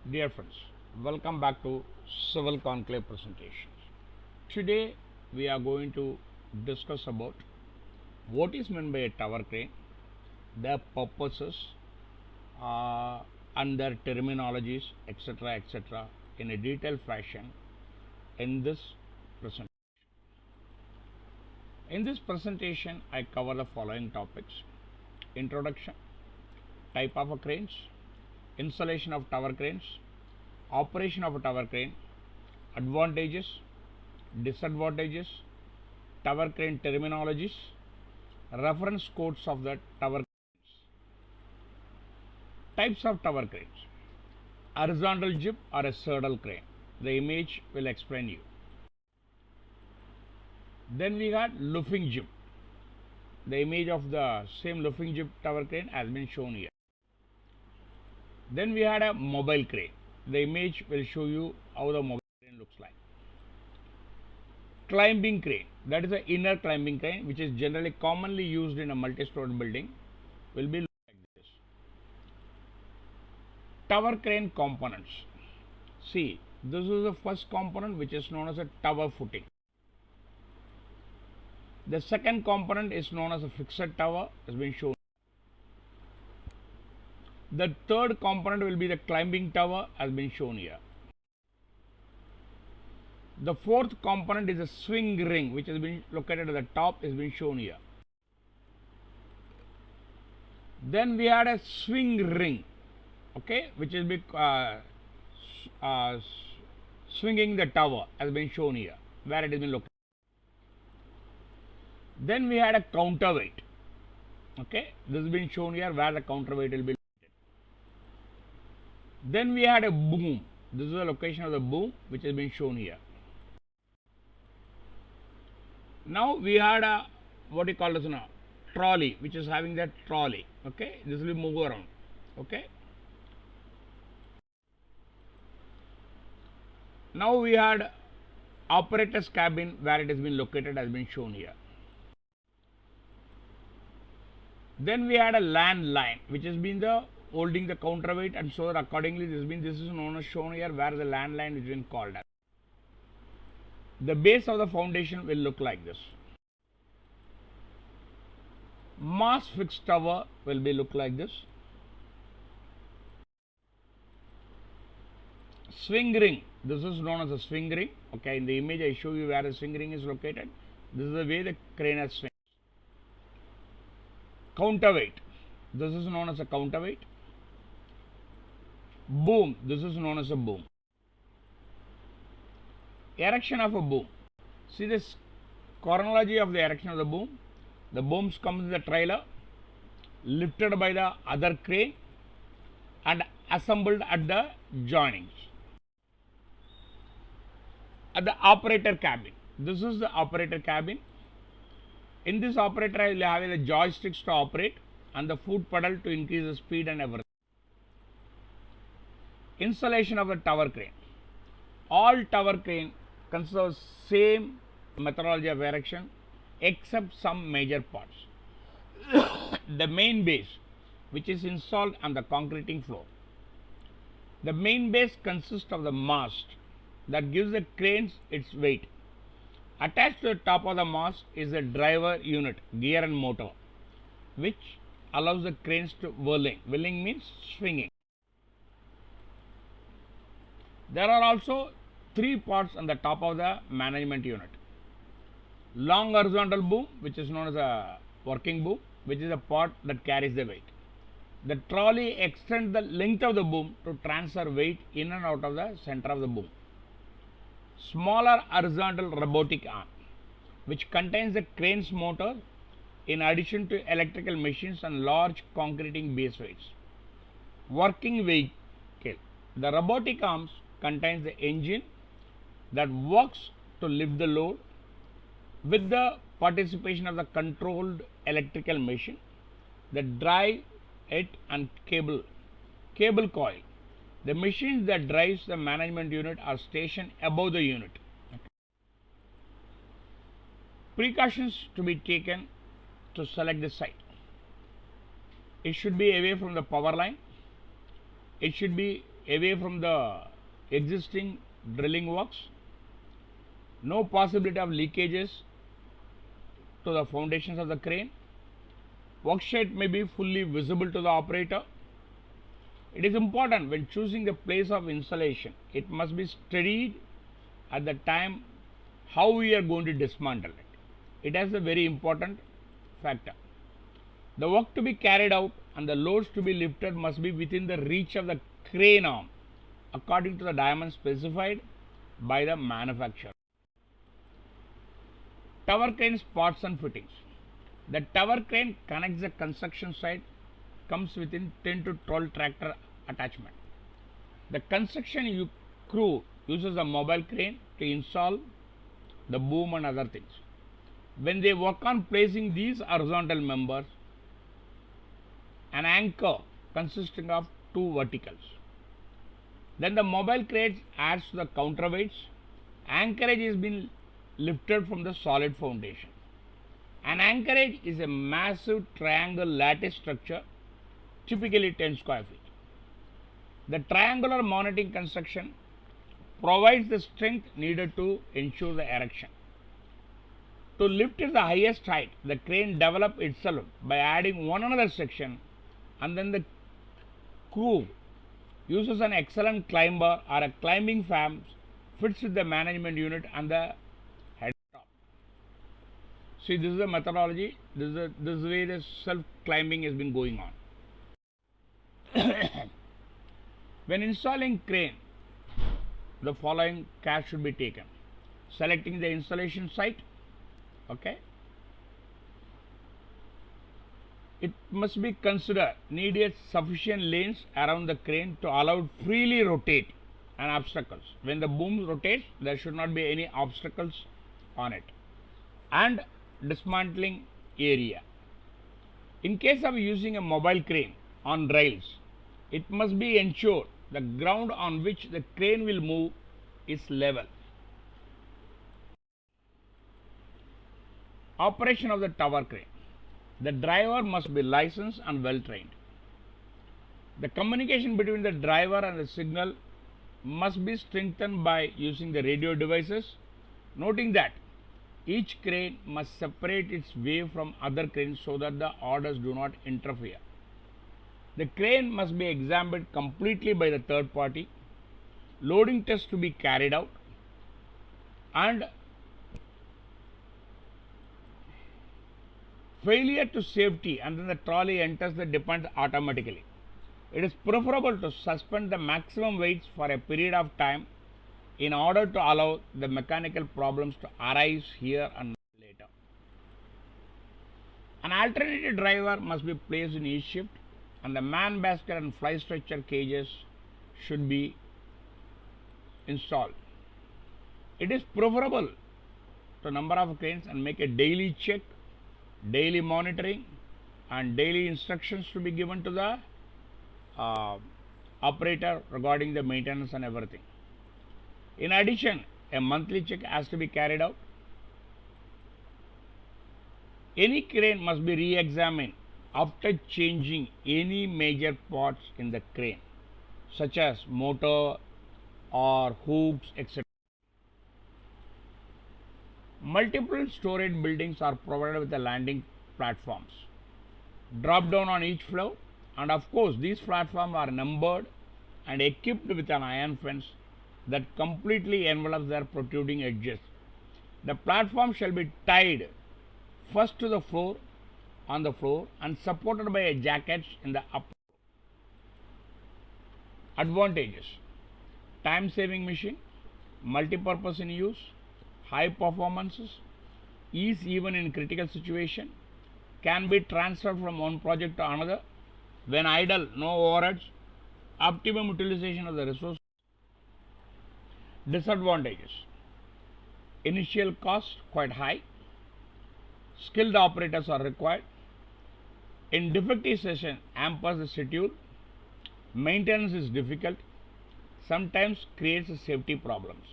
Dear friends, welcome back to Civil Conclave presentations. Today we are going to discuss about what is meant by a tower crane, their purposes, and their terminologies, etc., in a detailed fashion in this presentation. In this presentation, I cover the following topics: introduction, type of cranes, installation of tower cranes, operation of a tower crane, advantages, disadvantages, tower crane terminologies, reference codes of the tower cranes. Types of tower cranes: horizontal jib or a saddle crane. The image will explain you. Then we got looping jib. The image of the same looping jib tower crane has been shown here. Then we had a mobile crane. The image will show you how the mobile crane looks like. Climbing crane, that is the inner climbing crane, which is generally commonly used in a multi-story building, will be like this. Tower crane components. See, this is the first component, which is known as a tower footing. The second component is known as a fixed tower, has been shown. The third component will be the climbing tower, has been shown here. The fourth component is a swing ring, which has been located at the top, has been shown here. Then we had a swing ring, okay, which is swinging the tower, has been shown here, where it has been located. Then we had a counterweight, okay, this has been shown here, where the counterweight will be located. Then we had a boom. This is the location of the boom, which has been shown here. Now we had a what you call this now trolley, which is having that trolley, okay, this will move around, okay. Now we had operator's cabin, where it has been located, has been shown here. Then we had a land line, which has been the holding the counterweight, and so accordingly this is known as shown here, where the land line is being called as. The base of the foundation will look like this. Mast fixed tower will be look like this. Swing ring, this is known as a swing ring, okay. In the image I show you where the swing ring is located. This is the way the crane has swing. Counterweight, this is known as a counterweight. Boom, this is known as a boom. Erection of a boom. See this chronology of the erection of the boom. The booms come in the trailer, lifted by the other crane, and assembled at the joinings. At the operator cabin, this is the operator cabin. In this operator, I will have the joysticks to operate and the foot pedal to increase the speed and everything. Installation of a tower crane. All tower crane consider same methodology of erection except some major parts. The main base, which is installed on the concreting floor. The main base consists of the mast that gives the cranes its weight. Attached to the top of the mast is a driver unit, gear and motor, which allows the cranes to whirling. Whirling means swinging. There are also three parts on the top of the management unit. Long horizontal boom, which is known as a working boom, which is a part that carries the weight. The trolley extends the length of the boom to transfer weight in and out of the center of the boom. Smaller horizontal robotic arm, which contains the crane's motor in addition to electrical machines and large concreting base weights. Working vehicle. The robotic arms contains the engine that works to lift the load with the participation of the controlled electrical machine that drive it, and cable coil. The machines that drives the management unit are stationed above the unit. Precautions to be taken to select the site. It should be away from the power line. It should be away from the existing drilling works, no possibility of leakages to the foundations of the crane. Worksite may be fully visible to the operator. It is important when choosing the place of installation. It must be studied at the time how we are going to dismantle it. It has a very important factor. The work to be carried out and the loads to be lifted must be within the reach of the crane arm according to the dimensions specified by the manufacturer. Tower crane parts and fittings. The tower crane connects the construction site, comes within 10 to 12 tractor attachment. The construction crew uses a mobile crane to install the boom and other things. When they work on placing these horizontal members, an anchor consisting of two verticals. Then the mobile crane adds to the counterweights. Anchorage is being lifted from the solid foundation. An anchorage is a massive triangle lattice structure, typically 10 square feet. The triangular mounting construction provides the strength needed to ensure the erection. To lift it the highest height, the crane develops itself by adding one another section, and then the crew uses an excellent climber or a climbing fan fits with the management unit and the head top. See, this is the methodology. This is the way the self climbing has been going on. When installing crane, the following care should be taken. Selecting the installation site. Okay. It must be considered needed sufficient lanes around the crane to allow it freely rotate and obstacles. When the boom rotates, there should not be any obstacles on it. And dismantling area. In case of using a mobile crane on rails, it must be ensured the ground on which the crane will move is level. Operation of the tower crane. The driver must be licensed and well trained. The communication between the driver and the signal must be strengthened by using the radio devices, noting that each crane must separate its way from other cranes so that the orders do not interfere. The crane must be examined completely by the third party, loading tests to be carried out, and failure to safety and then the trolley enters the depot automatically. It is preferable to suspend the maximum weights for a period of time in order to allow the mechanical problems to arise here and later. An alternative driver must be placed in each shift, and the man basket and fly stretcher cages should be installed. It is preferable to number of cranes and make a daily check, daily monitoring, and daily instructions to be given to the operator regarding the maintenance and everything. In addition, a monthly check has to be carried out. Any crane must be re-examined after changing any major parts in the crane, such as motor or hooks, etc. Multiple storage buildings are provided with the landing platforms. Drop down on each floor, and of course these platforms are numbered and equipped with an iron fence that completely envelops their protruding edges. The platform shall be tied first to the floor on the floor and supported by a jacket in the upper. Advantages: time saving machine, multi-purpose in use, high performances, ease even in critical situation, can be transferred from one project to another. When idle, no overheads, optimum utilization of the resource. Disadvantages: initial cost quite high, skilled operators are required, in defective session hampers the schedule, maintenance is difficult, sometimes creates safety problems,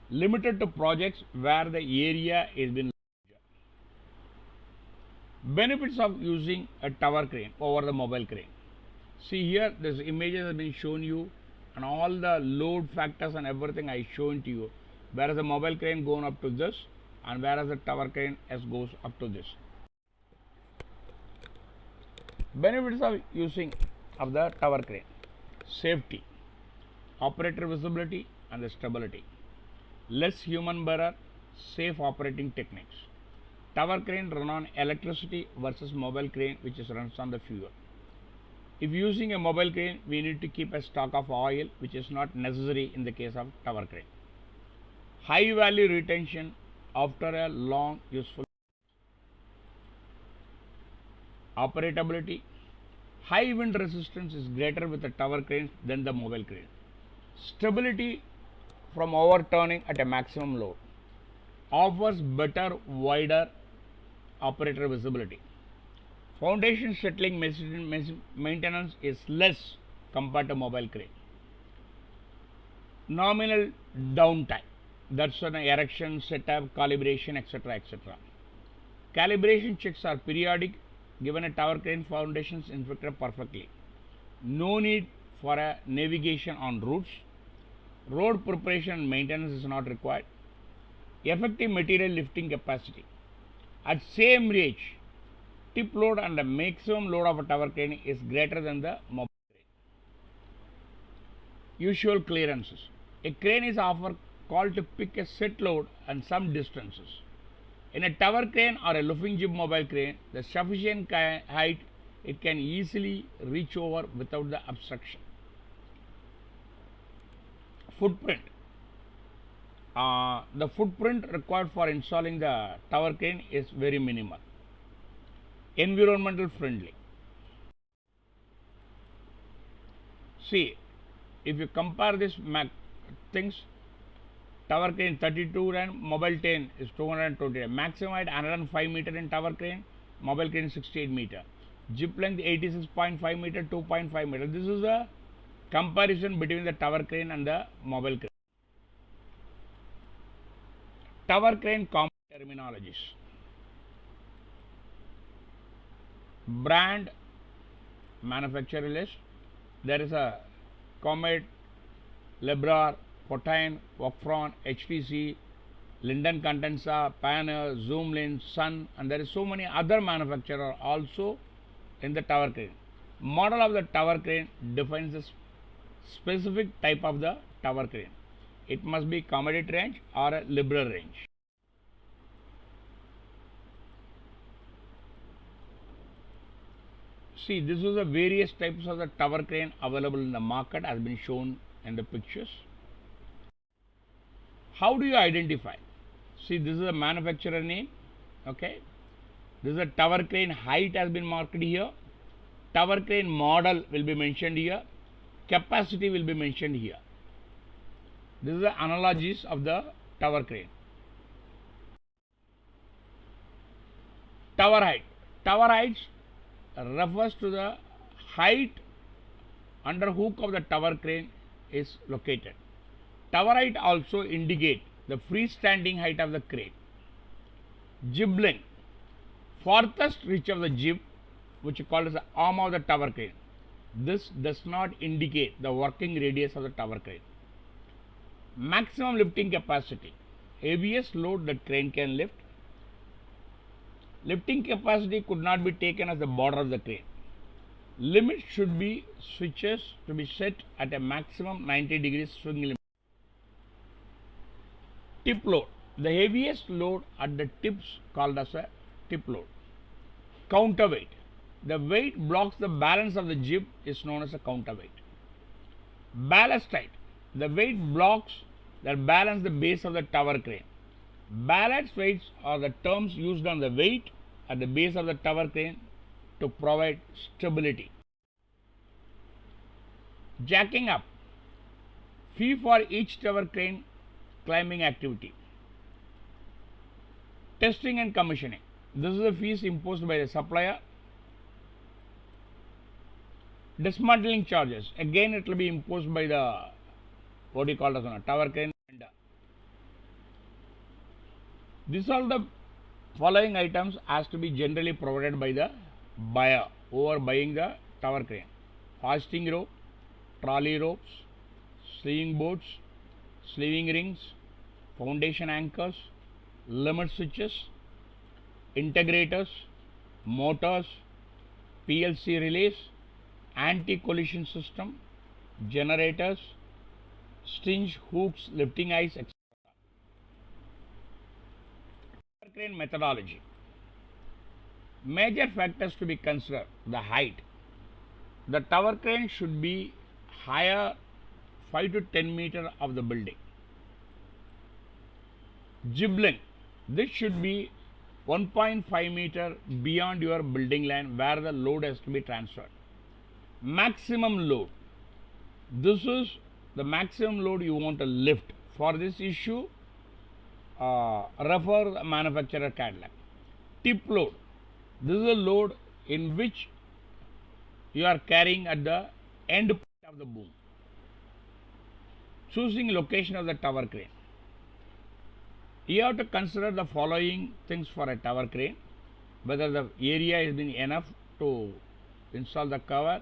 limited to projects where the area is been larger. Benefits of using a tower crane over the mobile crane. See here, this images have been shown you and all the load factors and everything I shown to you, whereas the mobile crane going up to this, and whereas the tower crane S goes up to this. Benefits of using of the tower crane: safety, operator visibility and the stability, less human error, safe operating techniques. Tower crane run on electricity versus mobile crane which is runs on the fuel. If using a mobile crane, we need to keep a stock of oil, which is not necessary in the case of tower crane. High value retention after a long useful. Operability: high wind resistance is greater with the tower cranes than the mobile crane. Stability from overturning at a maximum load. Offers better, wider operator visibility. Foundation settling maintenance is less compared to mobile crane. Nominal downtime, that's an erection, setup, calibration, etc. etc. Calibration checks are periodic. Given a tower crane, foundations infected perfectly. No need for a navigation on routes. Road preparation and maintenance is not required. Effective material lifting capacity. At same range, tip load and the maximum load of a tower crane is greater than the mobile crane. Usual clearances. A crane is often called to pick a set load and some distances. In a tower crane or a looping jib mobile crane, the sufficient height it can easily reach over without the obstruction. Footprint. The footprint required for installing the tower crane is very minimal. Environmental friendly. See, if you compare these things, tower crane 32 and mobile 10 is 220. Maximum height 105 meter in tower crane, mobile crane 68 meter. Jib length 86.5 meter, 2.5 meter. This is a comparison between the tower crane and the mobile crane. Tower crane common terminologies. Brand, manufacturer list. There is a Comet, Lebrar, Potain, Wakfron, HTC, Linden Condensa, Pioneer, Zoomlin, Sun, and there is so many other manufacturers also in the tower crane. Model of the tower crane defines the specific type of the tower crane. It must be commodity range or a liberal range. See, this is the various types of the tower crane available in the market has been shown in the pictures. How do you identify? See, this is a manufacturer name. Okay, this is a tower crane height has been marked here. Tower crane model will be mentioned here. Capacity will be mentioned here. This is the analogies of the tower crane. Tower height. Tower heights refers to the height under hook of the tower crane is located. Tower height also indicate the freestanding height of the crane. Jib length. Farthest reach of the jib, which is called as the arm of the tower crane. This does not indicate the working radius of the tower crane. Maximum lifting capacity. Heaviest load that crane can lift. Lifting capacity could not be taken as the border of the crane. Limit should be switches to be set at a maximum 90 degrees swing limit. Tip load. The heaviest load at the tips called as a tip load. Counterweight. The weight blocks the balance of the jib is known as a counterweight. Ballast height. The weight blocks that balance the base of the tower crane. Ballast weights are the terms used on the weight at the base of the tower crane to provide stability. Jacking up. Fee for each tower crane climbing activity. Testing and commissioning. This is the fees imposed by the supplier. Dismantling charges. Again, it will be imposed by the what you call as a tower crane vendor. These are the following items has to be generally provided by the buyer who are buying the tower crane: hoisting rope, trolley ropes, sleeving boards, sleeving rings, foundation anchors, limit switches, integrators, motors, PLC relays, anti-collision system, generators, stinge hooks, lifting eyes, etc. Tower crane methodology. Major factors to be considered: the height. The tower crane should be higher 5 to 10 meter of the building. Jib length. This should be 1.5 meter beyond your building line where the load has to be transferred. Maximum load. This is the maximum load you want to lift. For this issue, refer the manufacturer Cadillac. Tip load. This is a load in which you are carrying at the end point of the boom. Choosing location of the tower crane. You have to consider the following things for a tower crane: whether the area has been enough to install the cover,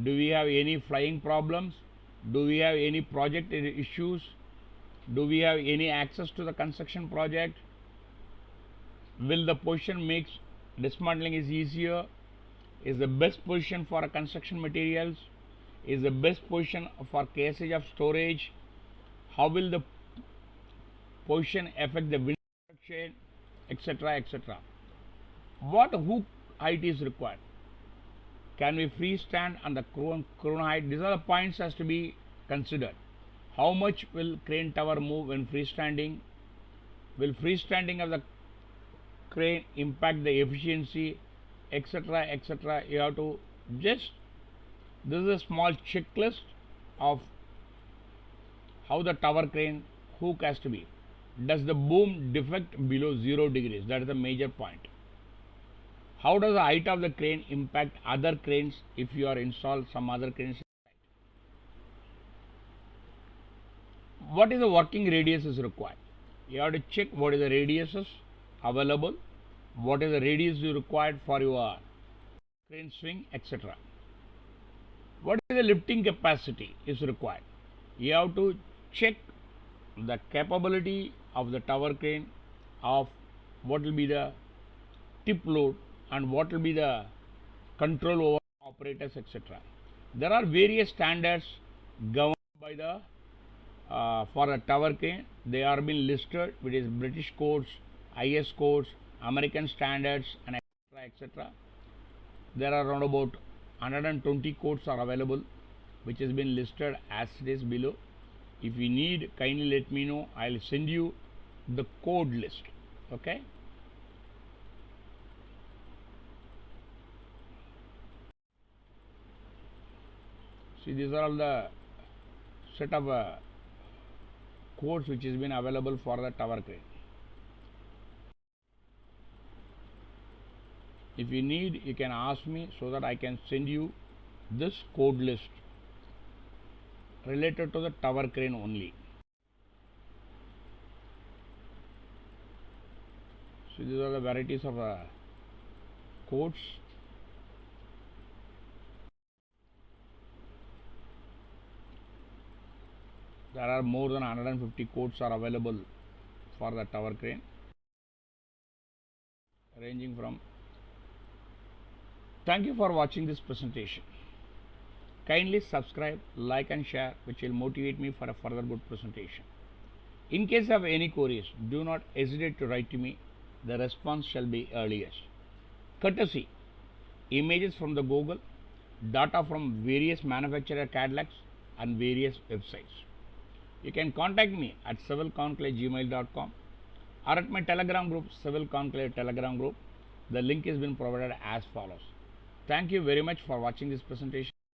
do we have any flying problems, do we have any project issues, do we have any access to the construction project, will the position makes dismantling is easier, is the best position for construction materials, is the best position for cases of storage, how will the position affect the wind direction, etc., etc. What hook height is required? Can we freestand on the crane height? These are the points has to be considered. How much will crane tower move when freestanding? Will freestanding of the crane impact the efficiency, etc., etc.? You have to just, this is a small checklist of how the tower crane hook has to be. Does the boom defect below 0 degrees? That is the major point. How does the height of the crane impact other cranes if you are installed some other cranes? What is the working radius is required? You have to check what is the radiuses available, what is the radius you required for your crane swing, etc. What is the lifting capacity is required? You have to check the capability of the tower crane of what will be the tip load and what will be the control over operators, etc. There are various standards governed by the for a tower crane. They are being listed, which is British codes, IS codes, American standards, and etc., etc. There are around about 120 codes are available, which has been listed as it is below. If you need, kindly let me know. I'll send you the code list. Okay. See, these are all the set of codes which has been available for the tower crane. If you need, you can ask me so that I can send you this code list related to the tower crane only. So these are the varieties of codes. There are more than 150 codes are available for the tower crane, ranging from. Thank you for watching this presentation. Kindly subscribe, like and share, which will motivate me for a further good presentation. In case of any queries, do not hesitate to write to me. The response shall be earliest. Courtesy: images from the Google, data from various manufacturer Cadillacs and various websites. You can contact me at civilconclave@gmail.com or at my Telegram group, Civil Conclave Telegram group. The link has been provided as follows. Thank you very much for watching this presentation.